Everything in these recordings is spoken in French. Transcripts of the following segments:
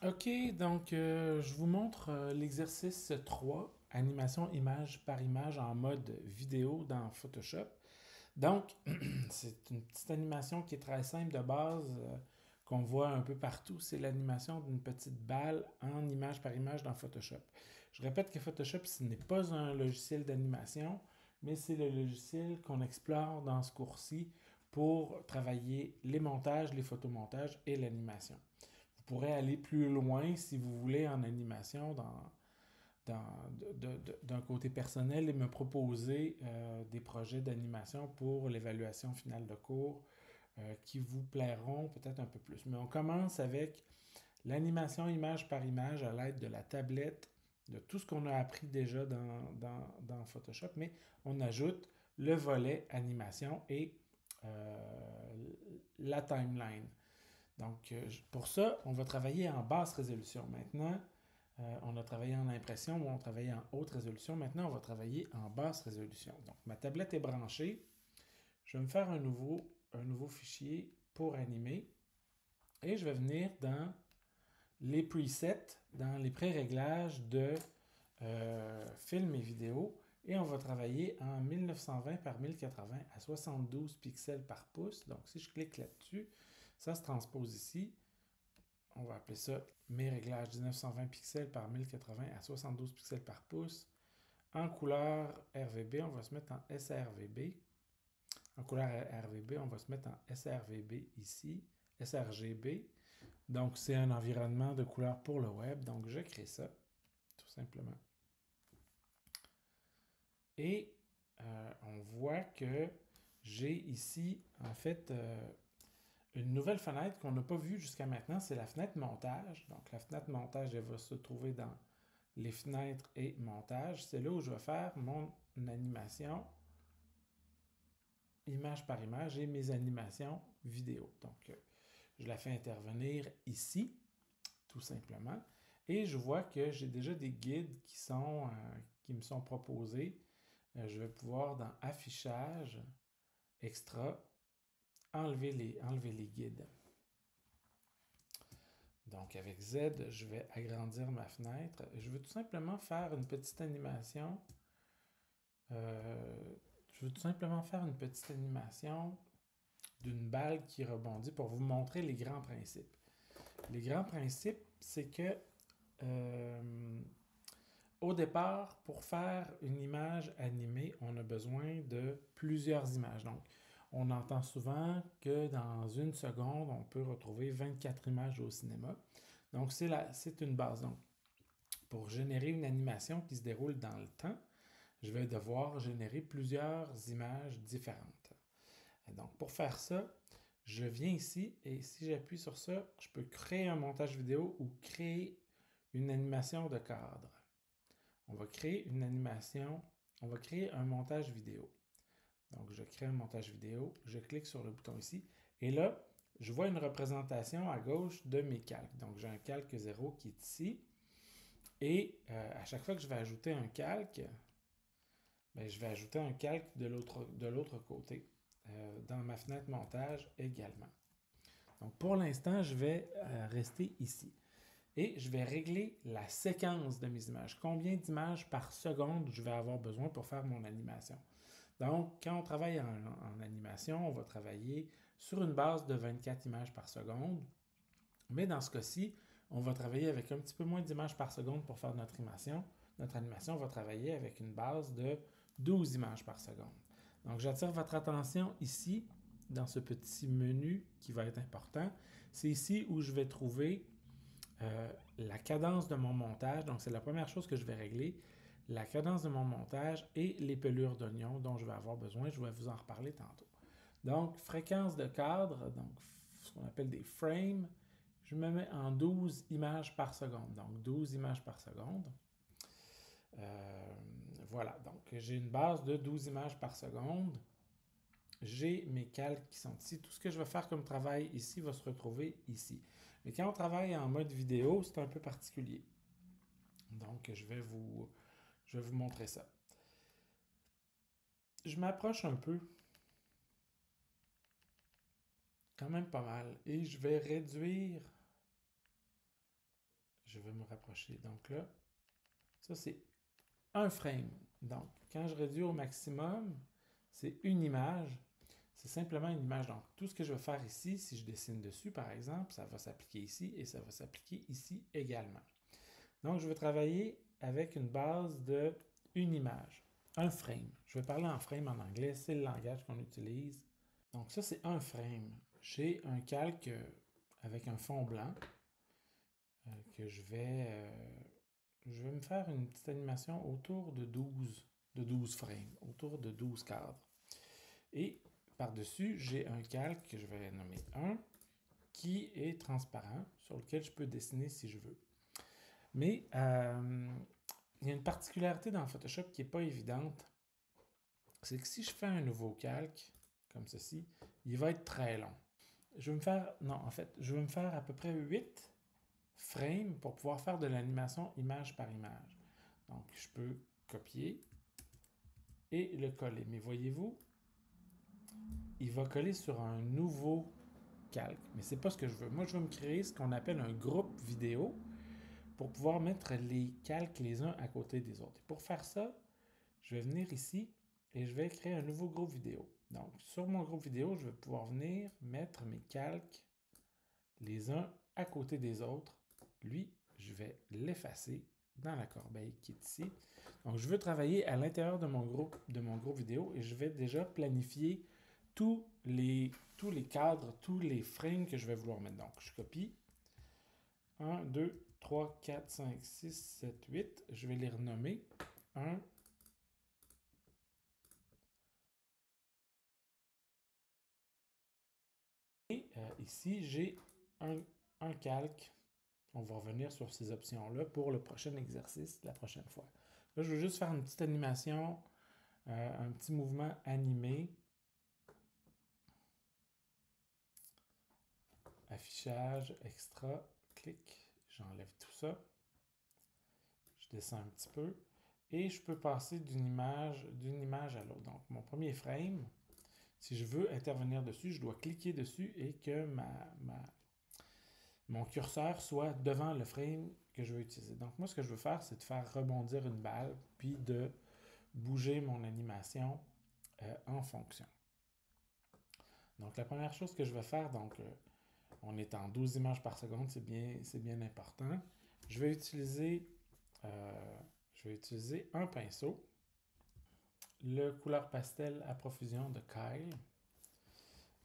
OK, donc je vous montre l'exercice 3, animation image par image en mode vidéo dans Photoshop. Donc, c'est une petite animation qui est très simple de base, qu'on voit un peu partout. C'est l'animation d'une petite balle en image par image dans Photoshop. Je répète que Photoshop, ce n'est pas un logiciel d'animation, mais c'est le logiciel qu'on explore dans ce cours-ci pour travailler les montages, les photomontages et l'animation. Vous pourrez aller plus loin si vous voulez en animation d'un côté personnel et me proposer des projets d'animation pour l'évaluation finale de cours qui vous plairont peut-être un peu plus. Mais on commence avec l'animation image par image à l'aide de la tablette, de tout ce qu'on a appris déjà dans Photoshop, mais on ajoute le volet animation et la timeline. Donc, pour ça, on va travailler en basse résolution. Maintenant, on a travaillé en impression ou on travaillait en haute résolution. Maintenant, on va travailler en basse résolution. Donc, ma tablette est branchée. Je vais me faire un nouveau fichier pour animer et je vais venir dans les presets, dans les pré-réglages de film et vidéo et on va travailler en 1920 par 1080 à 72 pixels par pouce. Donc, si je clique là-dessus, ça se transpose ici. On va appeler ça mes réglages 1920 pixels par 1080 à 72 pixels par pouce. En couleur RVB, on va se mettre en sRVB. En couleur RVB, on va se mettre en sRVB ici, sRGB. Donc, c'est un environnement de couleur pour le web. Donc, je crée ça, tout simplement. Et on voit que j'ai ici, en fait, une nouvelle fenêtre qu'on n'a pas vue jusqu'à maintenant, c'est la fenêtre montage. Donc, la fenêtre montage, elle va se trouver dans les fenêtres et montage. C'est là où je vais faire mon animation image par image et mes animations vidéo. Donc, je la fais intervenir ici, tout simplement. Et je vois que j'ai déjà des guides qui me sont proposés. Je vais pouvoir, dans Affichage, Extra, enlever les guides. Donc, avec Z, je vais agrandir ma fenêtre. Je veux tout simplement faire une petite animation. Je veux tout simplement faire une petite animation d'une balle qui rebondit pour vous montrer les grands principes. Les grands principes, c'est que au départ, pour faire une image animée, on a besoin de plusieurs images. Donc, on entend souvent que dans une seconde, on peut retrouver 24 images au cinéma. Donc, c'est une base. Donc, pour générer une animation qui se déroule dans le temps, je vais devoir générer plusieurs images différentes. Et donc, pour faire ça, je viens ici et si j'appuie sur ça, je peux créer un montage vidéo ou créer une animation de cadre. On va créer une animation, on va créer un montage vidéo. Donc, je crée un montage vidéo, je clique sur le bouton ici et là, je vois une représentation à gauche de mes calques. Donc, j'ai un calque 0 qui est ici et à chaque fois que je vais ajouter un calque, ben, je vais ajouter un calque de l'autre côté, dans ma fenêtre montage également. Donc pour l'instant, je vais rester ici. Et je vais régler la séquence de mes images. Combien d'images par seconde je vais avoir besoin pour faire mon animation. Donc, quand on travaille en animation, on va travailler sur une base de 24 images par seconde. Mais dans ce cas-ci, on va travailler avec un petit peu moins d'images par seconde pour faire notre animation. Notre animation va travailler avec une base de 12 images par seconde. Donc, j'attire votre attention ici, dans ce petit menu qui va être important. C'est ici où je vais trouver la cadence de mon montage. Donc, c'est la première chose que je vais régler. La cadence de mon montage et les pelures d'oignon dont je vais avoir besoin. Je vais vous en reparler tantôt. Donc, fréquence de cadre, donc ce qu'on appelle des frames, je me mets en 12 images par seconde. Donc, 12 images par seconde. Voilà, donc j'ai une base de 12 images par seconde. J'ai mes calques qui sont ici. Tout ce que je vais faire comme travail ici va se retrouver ici. Mais quand on travaille en mode vidéo, c'est un peu particulier. Donc, je vais vous montrer ça. Je m'approche un peu, quand même pas mal, et je vais réduire je vais me rapprocher. Donc là, ça c'est un frame. Donc, quand je réduis au maximum, c'est une image. C'est simplement une image. Donc, tout ce que je vais faire ici, si je dessine dessus, par exemple, ça va s'appliquer ici et ça va s'appliquer ici également. Donc, je vais travailler avec une base de une image, un frame. Je vais parler en frame en anglais, c'est le langage qu'on utilise. Donc, ça, c'est un frame. J'ai un calque avec un fond blanc que je vais me faire une petite animation autour de 12 frames, autour de 12 cadres. Et par-dessus, j'ai un calque que je vais nommer 1 qui est transparent, sur lequel je peux dessiner si je veux. Mais il y a une particularité dans Photoshop qui n'est pas évidente. C'est que si je fais un nouveau calque, comme ceci, il va être très long. Je vais me faire, non, en fait, je vais me faire à peu près 8 frames pour pouvoir faire de l'animation image par image. Donc, je peux copier et le coller. Mais voyez-vous, il va coller sur un nouveau calque. Mais c'est pas ce que je veux. Moi, je veux me créer ce qu'on appelle un groupe vidéo pour pouvoir mettre les calques les uns à côté des autres. Et pour faire ça, je vais venir ici et je vais créer un nouveau groupe vidéo. Donc, sur mon groupe vidéo, je vais pouvoir venir mettre mes calques les uns à côté des autres. Lui, je vais l'effacer dans la corbeille qui est ici. Donc, je veux travailler à l'intérieur de mon groupe vidéo et je vais déjà planifier tous les cadres, tous les frames que je vais vouloir mettre. Donc, je copie 1, 2, 3, 4, 5, 6, 7, 8. Je vais les renommer 1, et ici, j'ai un calque. On va revenir sur ces options-là pour le prochain exercice la prochaine fois. Là, je veux juste faire une petite animation, un petit mouvement animé. Affichage, extra, clic, j'enlève tout ça. Je descends un petit peu et je peux passer d'une image à l'autre. Donc, mon premier frame, si je veux intervenir dessus, je dois cliquer dessus et que mon curseur soit devant le frame que je veux utiliser. Donc, moi, ce que je veux faire, c'est de faire rebondir une balle, puis de bouger mon animation en fonction. Donc, la première chose que je vais faire, donc, on est en 12 images par seconde, c'est bien important. Je vais utiliser un pinceau, le couleur pastel à profusion de Kyle,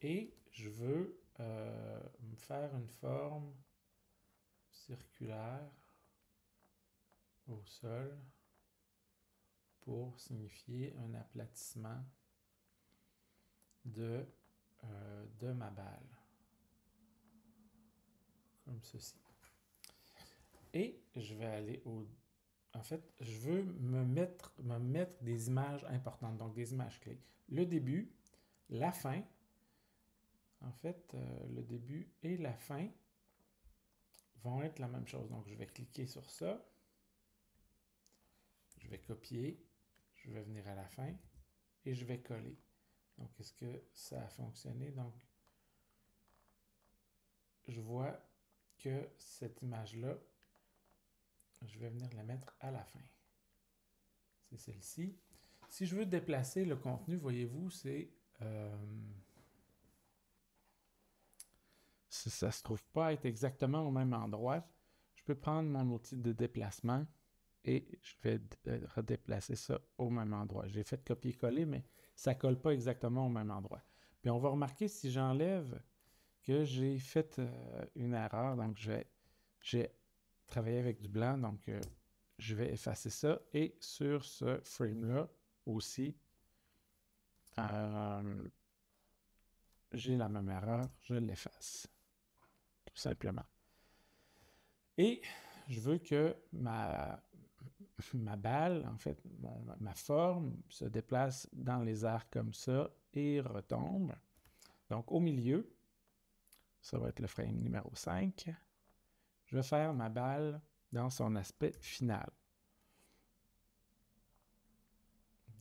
et je veux me faire une forme circulaire au sol pour signifier un aplatissement de ma balle, comme ceci. Et je vais aller en fait, je veux me mettre des images importantes, donc des images clés. Le début, la fin, en fait, le début et la fin vont être la même chose. Donc, je vais cliquer sur ça. Je vais copier. Je vais venir à la fin et je vais coller. Donc, est-ce que ça a fonctionné? Donc, je vois que cette image-là, je vais venir la mettre à la fin. C'est celle-ci. Si je veux déplacer le contenu, voyez-vous, ça ne se trouve pas être exactement au même endroit. Je peux prendre mon outil de déplacement et je vais redéplacer ça au même endroit. J'ai fait copier-coller, mais ça ne colle pas exactement au même endroit. Puis on va remarquer si j'enlève que j'ai fait une erreur. Donc, j'ai travaillé avec du blanc, donc je vais effacer ça. Et sur ce frame-là aussi, j'ai la même erreur, je l'efface, tout simplement. Et je veux que ma balle, en fait, ma forme se déplace dans les airs comme ça et retombe. Donc, au milieu, ça va être le frame numéro 5. Je vais faire ma balle dans son aspect final.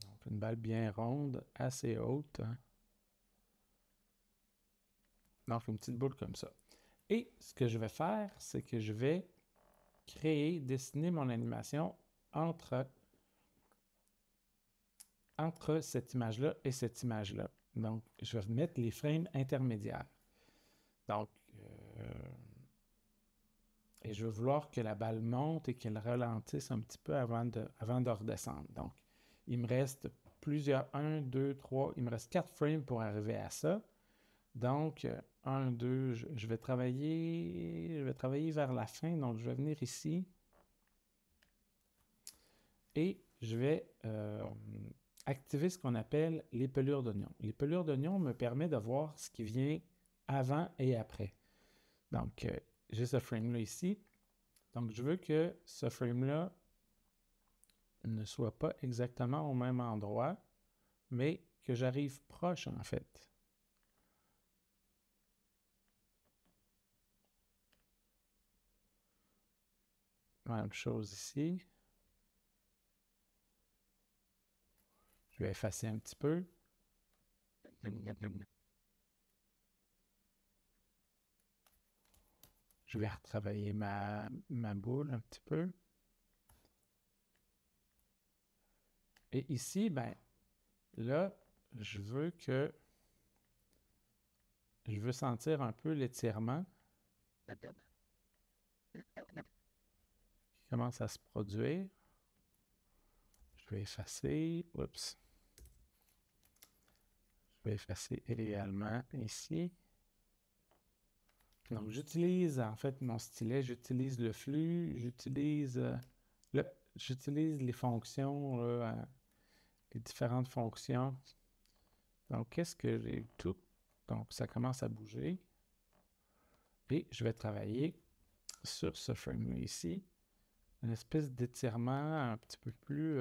Donc, une balle bien ronde, assez haute. Donc, une petite boule comme ça. Et ce que je vais faire, c'est que je vais dessiner mon animation entre cette image-là et cette image-là. Donc, je vais mettre les frames intermédiaires. Donc, et je veux vouloir que la balle monte et qu'elle ralentisse un petit peu avant de redescendre. Donc, il me reste plusieurs, 1, 2, 3, il me reste 4 frames pour arriver à ça. Donc, 1, 2, je vais travailler vers la fin. Donc, je vais venir ici et je vais activer ce qu'on appelle les pelures d'oignon. Les pelures d'oignon me permettent de voir ce qui vient avant et après. Donc, j'ai ce frame-là ici. Donc, je veux que ce frame-là ne soit pas exactement au même endroit, mais que j'arrive proche, en fait. Même chose ici. Je vais effacer un petit peu. Je vais retravailler ma boule un petit peu. Et ici, ben, là, je veux sentir un peu l'étirement qui commence à se produire. Je vais effacer. Oups. Je vais effacer également ici. Donc, j'utilise en fait mon stylet, j'utilise le flux, j'utilise les fonctions, les différentes fonctions. Donc, qu'est-ce que j'ai tout? Donc, ça commence à bouger. Et je vais travailler sur ce frame-là ici. Une espèce d'étirement un petit peu plus...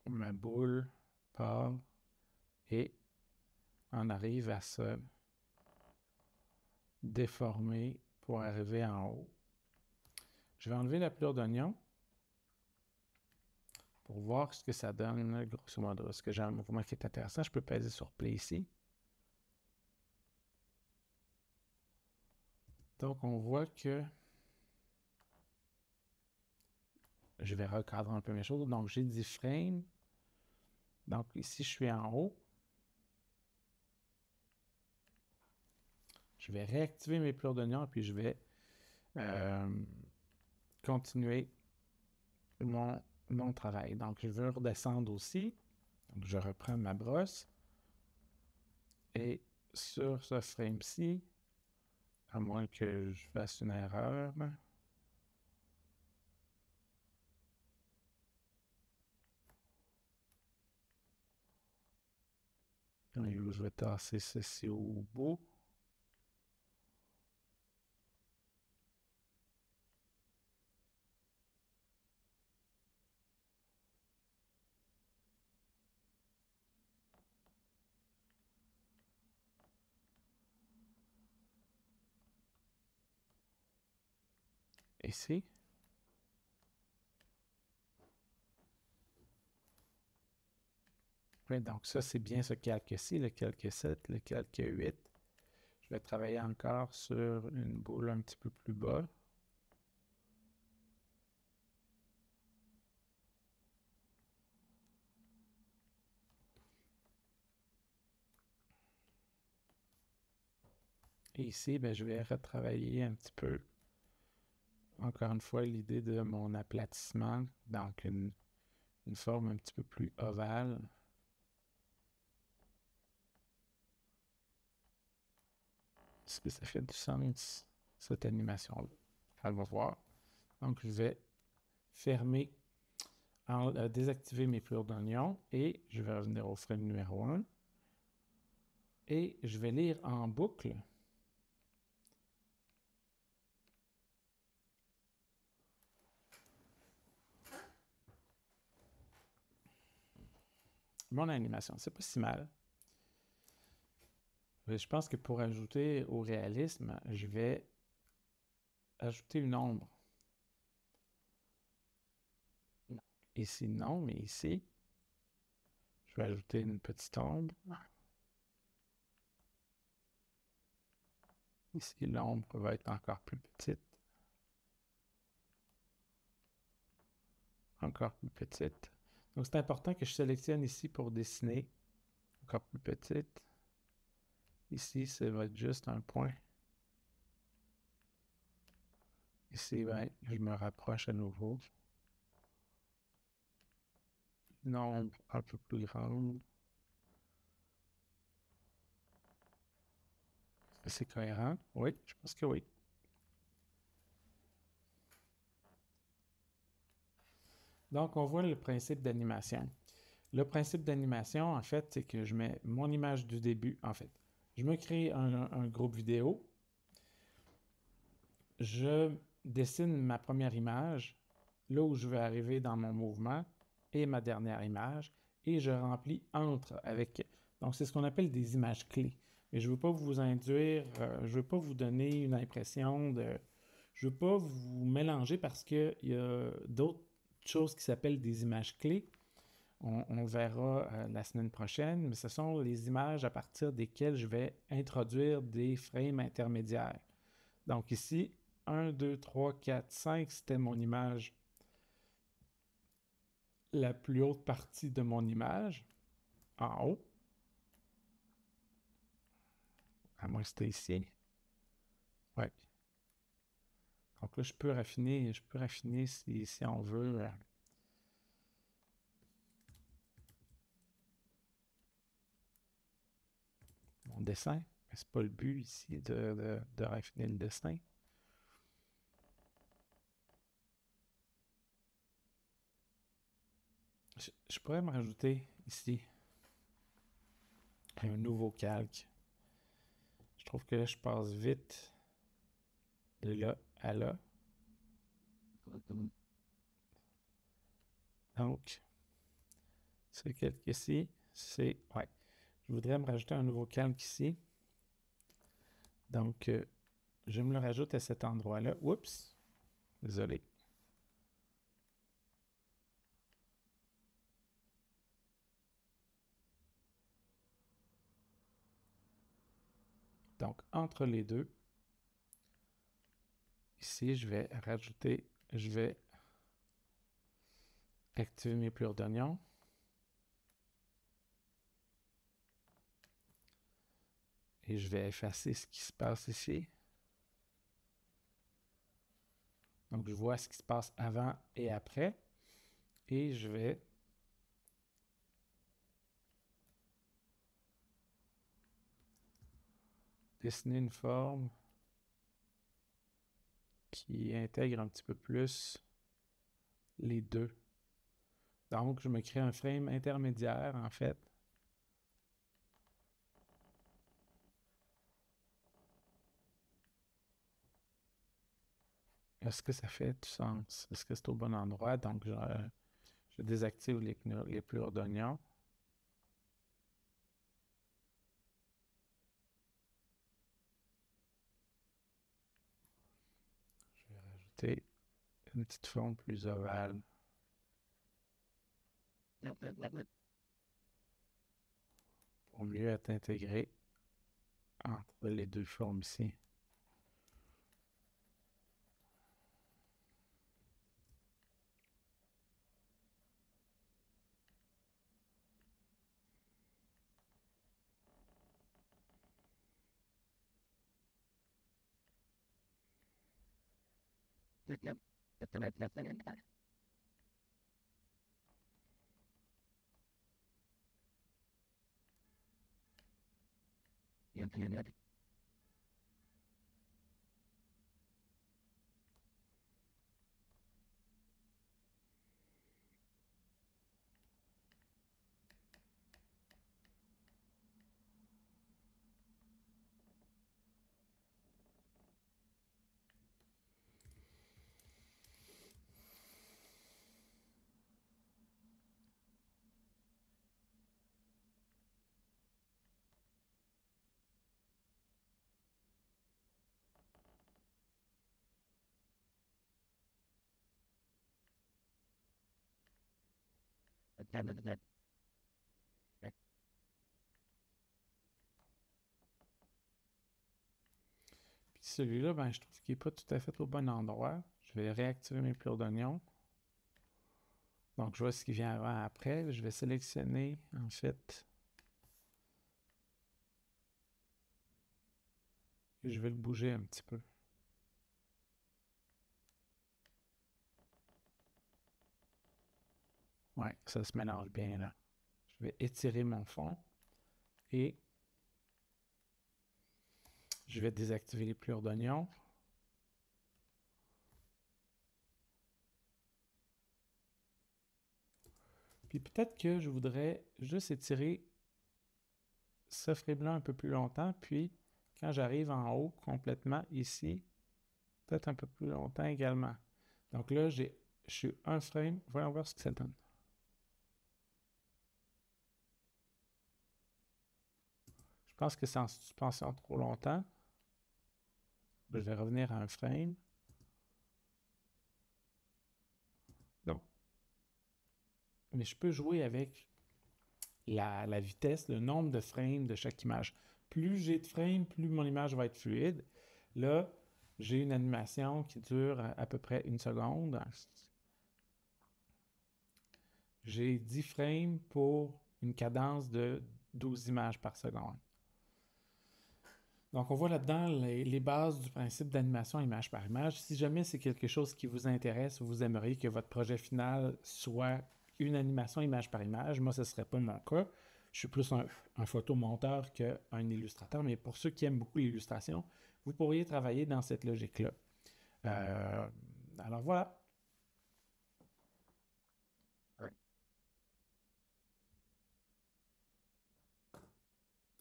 ma boule part et on arrive à se déformer pour arriver en haut. Je vais enlever la pelure d'oignon pour voir ce que ça donne, grosso modo. Est-ce que j'ai un mouvement qui est intéressant? Je peux peser sur Play ici. Donc, on voit que je vais recadrer un peu mes choses. Donc, j'ai 10 frames. Donc, ici, je suis en haut. Je vais réactiver mes pelures d'oignon et puis je vais continuer mon travail. Donc, je veux redescendre aussi. Donc, je reprends ma brosse. Et sur ce frame-ci, à moins que je fasse une erreur, je vais tasser ceci au bout. Ici. Oui, donc ça, c'est bien ce calque-ci, le calque 7, le calque 8. Je vais travailler encore sur une boule un petit peu plus bas. Et ici, ben, je vais retravailler un petit peu, encore une fois, l'idée de mon aplatissement, donc une forme un petit peu plus ovale. Est-ce que ça fait du sens, cette animation-là? On va voir. Donc, je vais fermer, désactiver mes pelures d'oignon et je vais revenir au frame numéro 1. Et je vais lire en boucle mon animation. C'est pas si mal. Je pense que pour ajouter au réalisme, je vais ajouter une ombre. Ici, non, mais ici, je vais ajouter une petite ombre. Ici, l'ombre va être encore plus petite. Encore plus petite. Donc, c'est important que je sélectionne ici pour dessiner. Encore plus petite. Ici, ça va être juste un point. Ici, ben, je me rapproche à nouveau. Une ombre un peu plus grande. C'est cohérent? Oui, je pense que oui. Donc, on voit le principe d'animation. Le principe d'animation, en fait, c'est que je mets mon image du début. En fait, je me crée un groupe vidéo. Je dessine ma première image, là où je veux arriver dans mon mouvement, et ma dernière image, et je remplis entre avec. Donc, c'est ce qu'on appelle des images clés. Mais je ne veux pas vous induire, je ne veux pas vous donner une impression de. Je ne veux pas vous mélanger parce qu'il y a d'autres choses qui s'appellent des images clés. On verra la semaine prochaine, mais ce sont les images à partir desquelles je vais introduire des frames intermédiaires. Donc ici, 1, 2, 3, 4, 5, c'était mon image. La plus haute partie de mon image, en haut. À moins que c'était ici. Ouais. Donc là, je peux raffiner si on veut. Mon dessin. Mais c'est pas le but ici de raffiner le dessin. Je pourrais me rajouter ici un nouveau calque. Je trouve que là, je passe vite de là à là. Donc, ce calque ici, c'est... Ouais. Je voudrais me rajouter un nouveau calque ici. Donc, je me le rajoute à cet endroit-là. Oups! Désolé. Donc, entre les deux, ici, je vais activer mes plures d'oignon. Et je vais effacer ce qui se passe ici. Donc, je vois ce qui se passe avant et après. Et je vais dessiner une forme qui intègre un petit peu plus les deux. Donc, je me crée un frame intermédiaire, en fait. Est-ce que ça fait du sens? Est-ce que c'est au bon endroit? Donc, je désactive les plures d'oignon. Je vais rajouter une petite forme plus ovale. Pour mieux être intégré entre les deux formes ici. celui-là, ben, je trouve qu'il n'est pas tout à fait au bon endroit. Je vais réactiver mes plures d'oignon. Donc, je vois ce qui vient avant après. Je vais sélectionner, en fait, et je vais le bouger un petit peu. Ouais, ça se mélange bien là. Je vais étirer mon fond et je vais désactiver les plures d'oignon. Puis peut-être que je voudrais juste étirer ce frame-là un peu plus longtemps, puis quand j'arrive en haut complètement ici, peut-être un peu plus longtemps également. Donc là, je suis un frame. Voyons voir ce que ça donne. Je pense que c'est en suspension trop longtemps. Je vais revenir à un frame. Donc, mais je peux jouer avec la vitesse, le nombre de frames de chaque image. Plus j'ai de frames, plus mon image va être fluide. Là, j'ai une animation qui dure à peu près 1 seconde. J'ai 10 frames pour une cadence de 12 images par seconde. Donc, on voit là-dedans les bases du principe d'animation image par image. Si jamais c'est quelque chose qui vous intéresse, vous aimeriez que votre projet final soit une animation image par image, moi, ce ne serait pas mon cas. Je suis plus un photomonteur qu'un illustrateur, mais pour ceux qui aiment beaucoup l'illustration, vous pourriez travailler dans cette logique-là. Alors voilà.